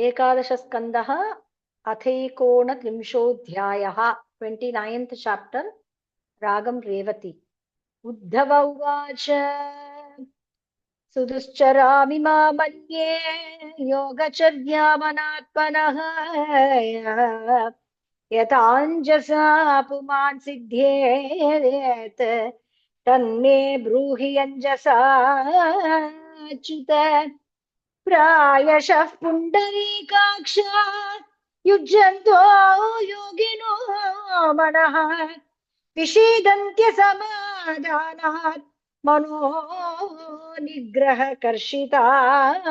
एकादश स्कंदः अथैकोनत्रिंशोऽध्यायः 29th chapter रागं रेवती। उद्धव उवाच सुदुश्चरामि मन्ये योगचर्यामनात्मनः यथाञ्जसा पुमान् सिद्ध्येत् तन्मे ब्रूहि अञ्जसा च्युत प्रायशः पुण्डरीकाक्ष युज्यन्तो योगिनो मनः विषीदन्त्य समाधानात् मनो निग्रहकर्षिताः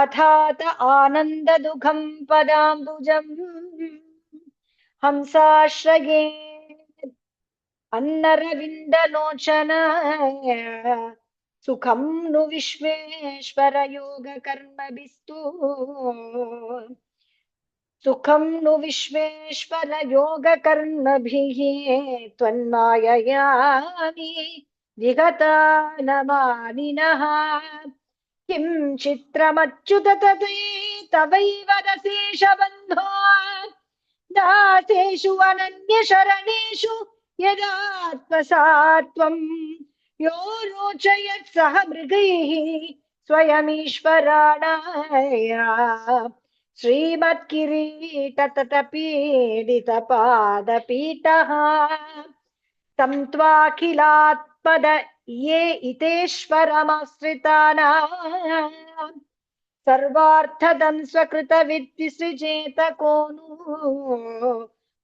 अथात आनन्ददुःखं पदाम्बुजम् हंसाश्रये अन्नरविन्दलोचन सुखं नु विश्वेश्वर योगकर्मभिस्तु सुखं नु विश्वेश्वर योगकर्मभिः त्वन्माययामि विगता न मानिनः किं चित्रमच्युत तवैव दशेषबन्धो दासेषु अनन्यशरणेषु यदात्मसात्वं यो रोचयत् सह मृगैः स्वयमीश्वराणाय श्रीमत्किरीटतटपीडितपादपीठः तं त्वाखिलात्पद ये इतेश्वरमाश्रितानां सर्वार्थदं स्वकृतविद्विसृजेत को नु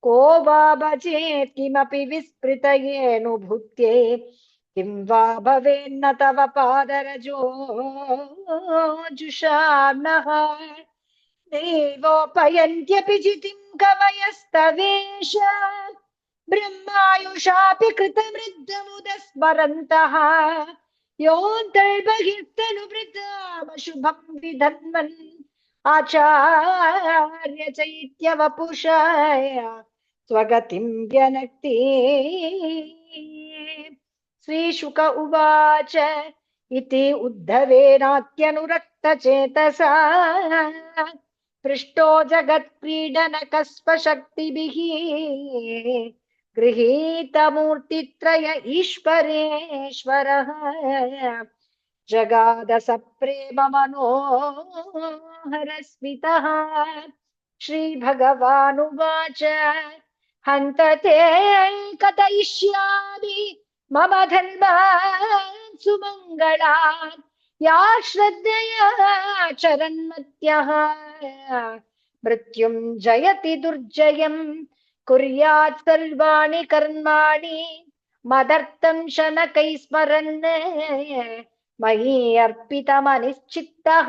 को वा भजेत् किमपि विस्मृतयेऽनुभूत्ये किं वा भवेन्न तव पादरजो जुषाम्नः नैवोपयन्त्यपि जितिं कवयस्तवेश ब्रह्मायुषापि कृतमृद्धमुदस्मरन्तः योऽन्तर्बहिर्तनुभृतामशुभं विधन्वन् आचार्य चैत्यवपुषाय स्वगतिं व्यनक्ति। श्रीशुक उवाच इति उद्धवेनात्यनुरक्तचेतसा पृष्टो जगत्क्रीडनकस्वशक्तिभिः गृहीतमूर्तित्रय ईश्वरेश्वरः जगाद सप्रेम मनोहरस्मितः। श्रीभगवानुवाच हन्त ते कथयिष्यामि मम धर्मान् सुमङ्गलान् या श्रद्धया चरन्मत्यः मृत्युं जयति दुर्जयं कुर्यात् सर्वाणि कर्माणि मदर्थं शनकैः स्मरन् मयि अर्पितमनिश्चित्तः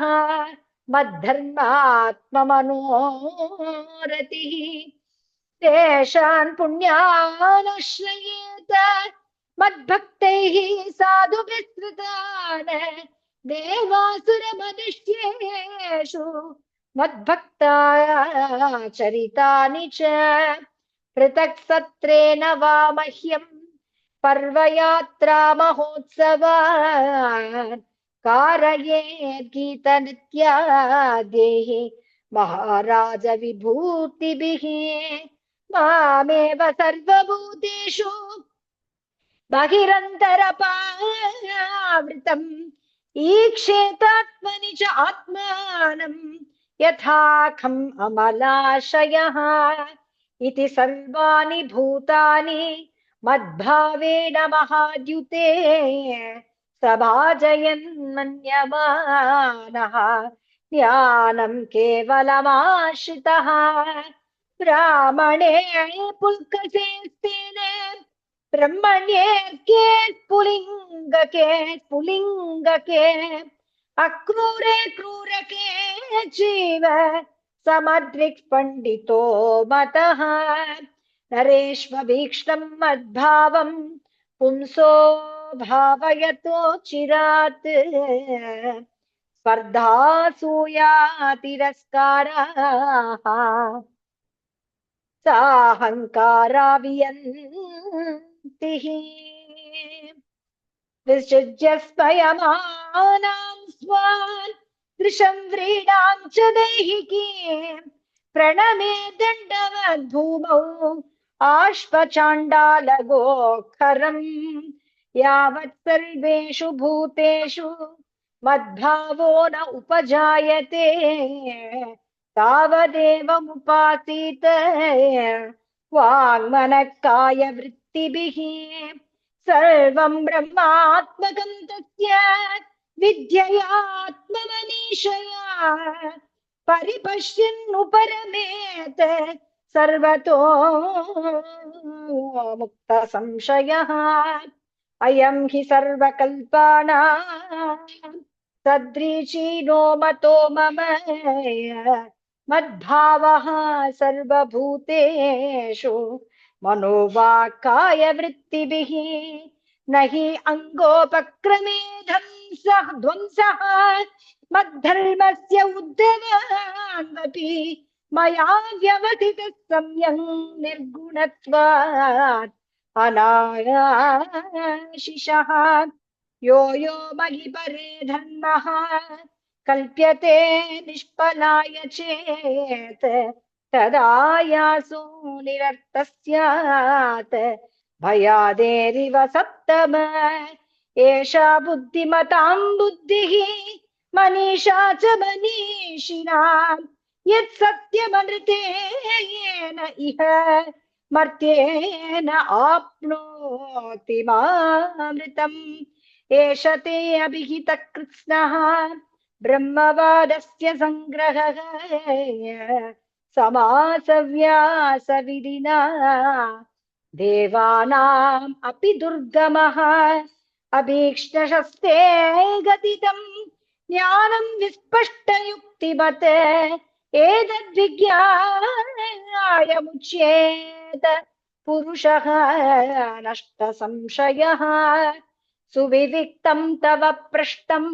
मद्धर्मात्ममनोरतिः तेषान् पुण्यानश्रयेत मद्भक्तैः साधुभिस्मृतान् देवासुरमनुष्येषु मद्भक्ताचरितानि च पृथक् सत्रेण वा मह्यं पर्वयात्रा महोत्सवान् कारयेत् गीतनृत्याद्यैः महाराज विभूतिभिः मामेव सर्वभूतेषु बहिरन्तरपावृतम् ईक्षेतात्मनि च आत्मानं यथाखम् अमलाशयः इति सर्वाणि भूतानि मद्भावेन महाद्युते सभाजयन्मन्यमानः ज्ञानं केवलमाश्रितः ब्राह्मणे पुल्कसेस्तेन ब्रह्मण्ये पुलिङ्गके अक्रूरे क्रूरके जीव समद्रिक् पण्डितो मतः नरेष्वभीक्ष्णं मद्भावं पुंसो भावयतो चिरात् स्पर्धासूया तिरस्काराः साहंकारा वियन्ति विसृज्य स्वयमानां स्वान् कृशं व्रीडां च दैहिकीं प्रणमे दण्डवद्भूमौ आश्वचाण्डालगोखरम् यावत् सर्वेषु भूतेषु मद्भावो न उपजायते तावदेवमुपासीत वाङ्मनःकायवृत्तिभिः सर्वं ब्रह्मात्मकं तस्य विद्ययात्ममनीषया परिपश्यन्नुपरमेत सर्वतो मुक्तसंशयः अयं हि सर्वकल्पानां सदृशीनो मतो मम मद्भावः सर्वभूतेषु मनोवाक्कायवृत्तिभिः न हि अङ्गोपक्रमे ध्वंसः मद्धर्मस्य उद्धवान्वपि मया व्यवथितः सम्यक् निर्गुणत्वात् अनायाशिषः यो यो मयि परे धर्मः कल्प्यते निष्फलाय चेत् तदायासो निरर्थः स्यात् भयादेरिव सप्तम एषा बुद्धिमतां बुद्धिः मनीषा च मनीषिणाम् यत् सत्यमनृतेन इह मर्त्येन आप्नोति मामृतम् एष ते अभिहितः कृत्स्नः ब्रह्मवादस्य संग्रहः समासव्यासविधिना देवानाम् अपि दुर्गमः अभीक्ष्णशस्ते गदितम् ज्ञानं विस्पष्टयुक्तिमत् एतद्विज्ञाय मुच्येत पुरुषः नष्टसंशयः सुविविक्तं तव पृष्टं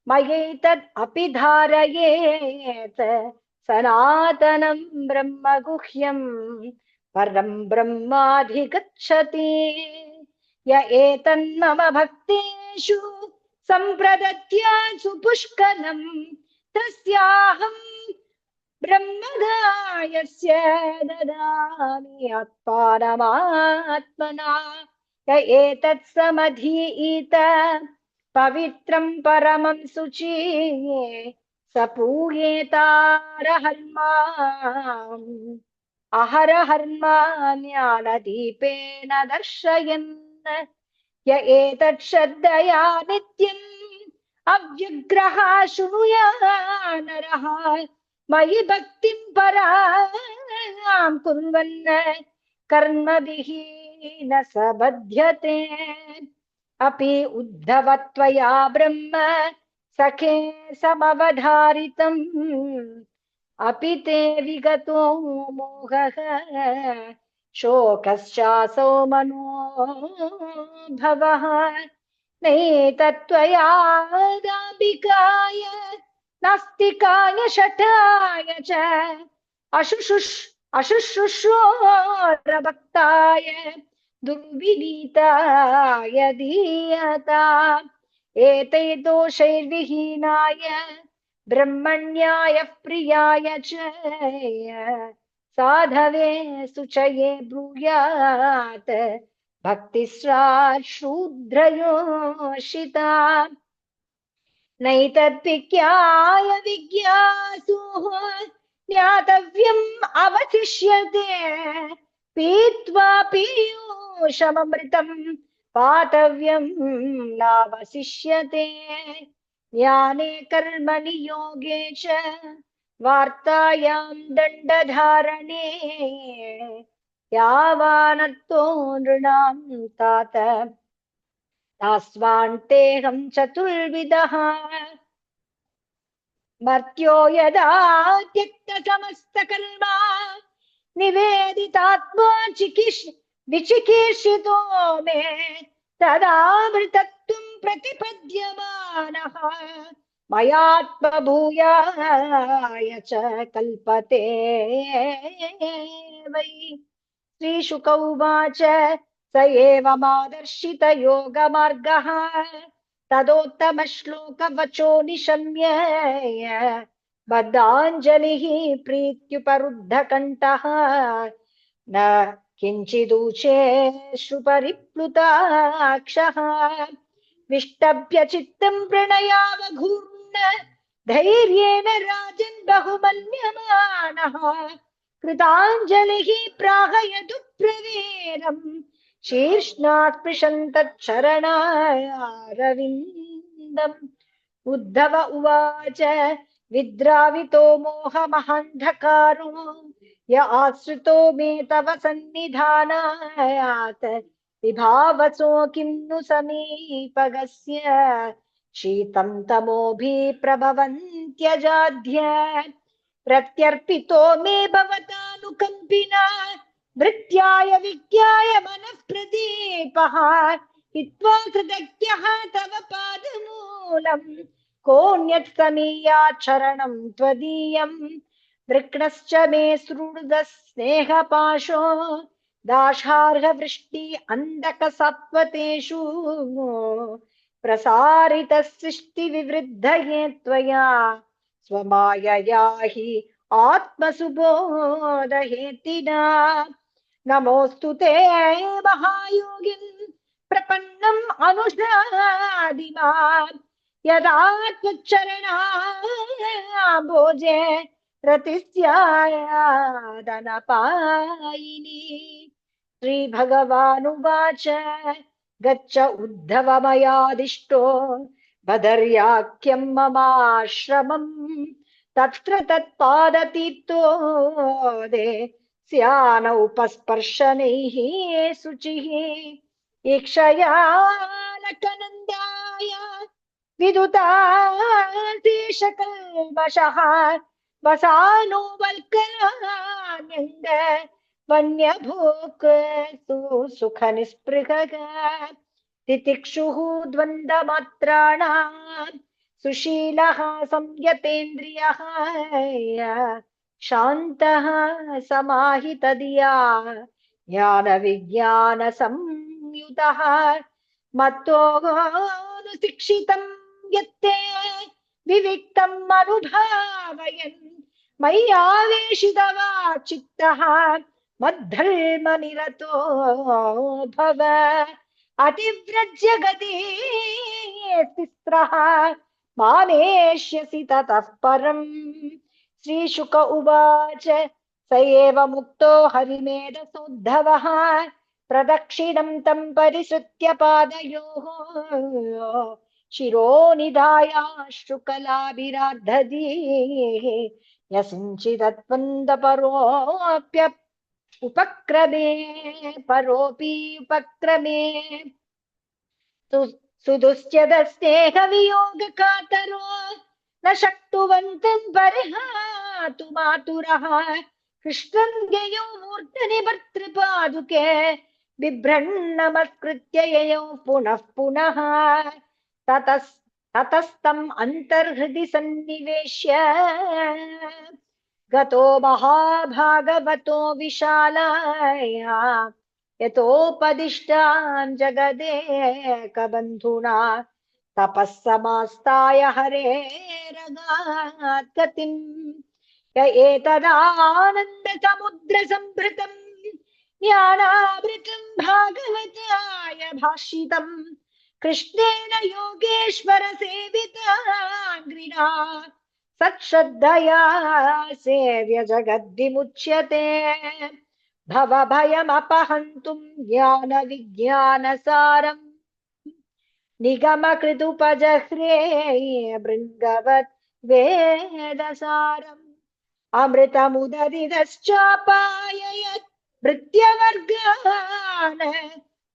मयैतद् अपि धारयेत् सनातनं ब्रह्म गुह्यं परं ब्रह्माधिगच्छति य एतन्मम भक्तेषु सम्प्रदत्यात् सुपुष्कलम् तस्याहं ब्रह्मदायस्य ददामि आत्मानमात्मना य एतत् समधीत पवित्रं परमं शुचि स पूयेतारहर्माम् अहरहर्मा ज्ञानदीपेन दर्शयन् य एतत् श्रद्धया नित्यम् अव्यग्रहा शृणुयानरः मयि भक्तिं परां कुर्वन् कर्मभिः न स बध्यते अपि उद्धव त्वया ब्रह्म सखे समवधारितम् अपि ते विगतो मोहः शोकश्चासौ मनो भवः नैतत्त्वया दाम्भिकाय नास्तिकाय शठाय च अशुश्रूषोरभक्ताय दुर्विनीताय दीयता एते दोषैर्विहीनाय ब्रह्मण्याय प्रियाय च साधवे शुचये ब्रूयात् भक्तिस्राशूद्रयोषिता नैतद्विज्ञाय विज्ञासुः ज्ञातव्यम् अवशिष्यते पीत्वा पीयूषममृतम् पातव्यम् नावशिष्यते ज्ञाने कर्मणि योगे च वार्तायां दण्डधारणे यावानर्थो नृणां तात तास्वान्तेऽहं चतुर्विधः मर्त्यो यदा त्यक्तसमस्तकर्मा निवेदितात्मा विचिकीर्षितो मे तदामृतत्वं प्रतिपद्यमानः मयात्मभूयाय च कल्पते वै श्रीशुक उवाच स एवमादर्शित योगमार्गः तदोत्तमश्लोकवचो निशम्य बद्धाञ्जलिः प्रीत्युपरुद्धकण्ठः न किञ्चिदूचे श्रुपरिप्लुताक्षः विष्टभ्य चित्तं प्रणयावघूर्ण धैर्येण राजन् बहुमन्यमानः कृताञ्जलिः प्राहयतु शीर्ष्णात् स्पृशन् तच्छरणारविन्दम् उद्धव उवाच विद्रावितो मोहमहन्धकारो य आश्रितो मे तव सन्निधानात् विभावसो किं नु समीपगस्य शीतं तमोभिप्रभवन्त्यजाध्य प्रत्यर्पितो मे भवतानुकम्पिना नृत्याय विज्ञाय मनः प्रदीपः हित्वा कृतज्ञः तव पादमूलम् कोऽन्यत् समीयात् शरणं त्वदीयम् वृक्णश्च मे सुहृदः स्नेहपाशो दाशार्हवृष्टि अन्धकसत्त्वतेषु प्रसारितः सृष्टिविवृद्धये त्वया स्वमायया हि आत्मसुबोधहेतिना नमोऽस्तु ते महायोगिन् प्रपन्नम् अनुशादिमाम् यदा त्वच्चरणाम्भोजे रतिस्यादनपायिनी श्रीभगवानुवाच गच्छ उद्धव मयादिष्टो बदर्याख्यं ममाश्रमम् तत्र तत्पादतीर्थोदे स्यानौपस्पर्शनैः शुचिः ईक्षयालकनन्दाय विदुतादेशकल्मषः वसानो वल्कलान्यङ्ग वन्यभोक् सुखनिस्पृहः तितिक्षुः द्वन्द्वमात्राणाम् सुशीलः संयतेन्द्रियः शान्तः समाहितधिया ज्ञानविज्ञानसंयुतः मत्तोऽनुशिक्षितं यत्ते विविक्तम् अनुभावयन् मय्यावेशितवाचित्तः मद्धर्मनिरतो भव अतिव्रज्य गतिस्त्रः मानेष्यसि ततः परम् श्रीशुक उवाच स एव मुक्तो हरिमेधसोद्धवः प्रदक्षिणं तं परिसृत्य पादयोः शिरोनिधायाश्रुकलाभिरार्धधीः यसिञ्चिदत्वन्दपरोऽप्य उपक्रमे परोऽपि उपक्रमे सुदुश्चदस्तेहवियोगकातरो न शक्नुवन्तं परिहातु मातुरः कृष्णं ययौ मूर्धनि भर्तृपादुके बिभ्रन्नमस्कृत्य ययौ पुनः पुनः ततस्तम् अन्तर्हृदि सन्निवेश्य गतो महाभागवतो विशालाया यतोपदिष्टान् जगदेकबन्धुना तपः समास्ताय हरेरगात् गतिम् य एतदानन्दसमुद्रसम्भृतम् ज्ञानामृतम् भागवताय भाषितम् कृष्णेन योगेश्वर सेविताङ्घ्रिणा सत्श्रद्धया सेव्य जगद्विमुच्यते भवभयमपहन्तुं ज्ञानविज्ञानसारम् निगमकृदुपजह्रे भृङ्गवत् वेदसारम् अमृतमुददिदश्चापाययत् भृत्यवर्गान्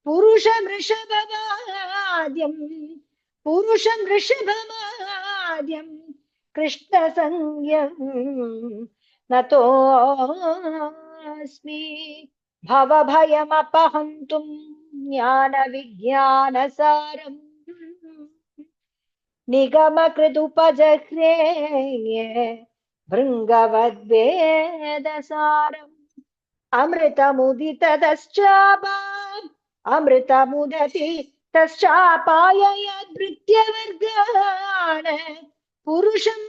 पुरुषवृषभमाद्यम् कृष्णसंज्ञम् नतोऽस्मि भवभयमपहन्तुं ज्ञानविज्ञानसारम् निगमकृदुपजह्रे भृङ्गवद्वेदसारम् अमृतमुदितदश्चापाम् अमृतमुदति तश्चापाययद्भृत्यवर्गान् पुरुषं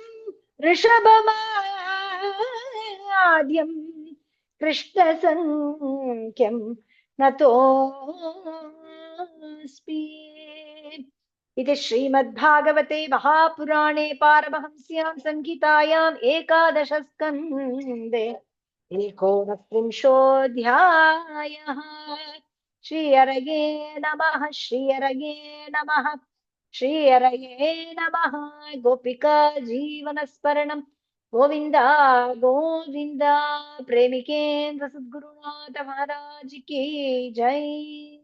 ऋषभमाद्यं कृष्णसङ्ख्यं नतोऽस्मि। इति श्रीमद्भागवते महापुराणे पारमहंस्यां संहितायाम् एकादशस्कन्धे एकोनत्रिंशोऽध्यायः। श्रीहरये नमः, श्रीहरये नमः, श्रीहरये नमः। गोपिका जीवनस्मरणं गोविन्द गोविन्द। प्रेमिकेन्द्र सद्गुरुनाथ महाराज की जय।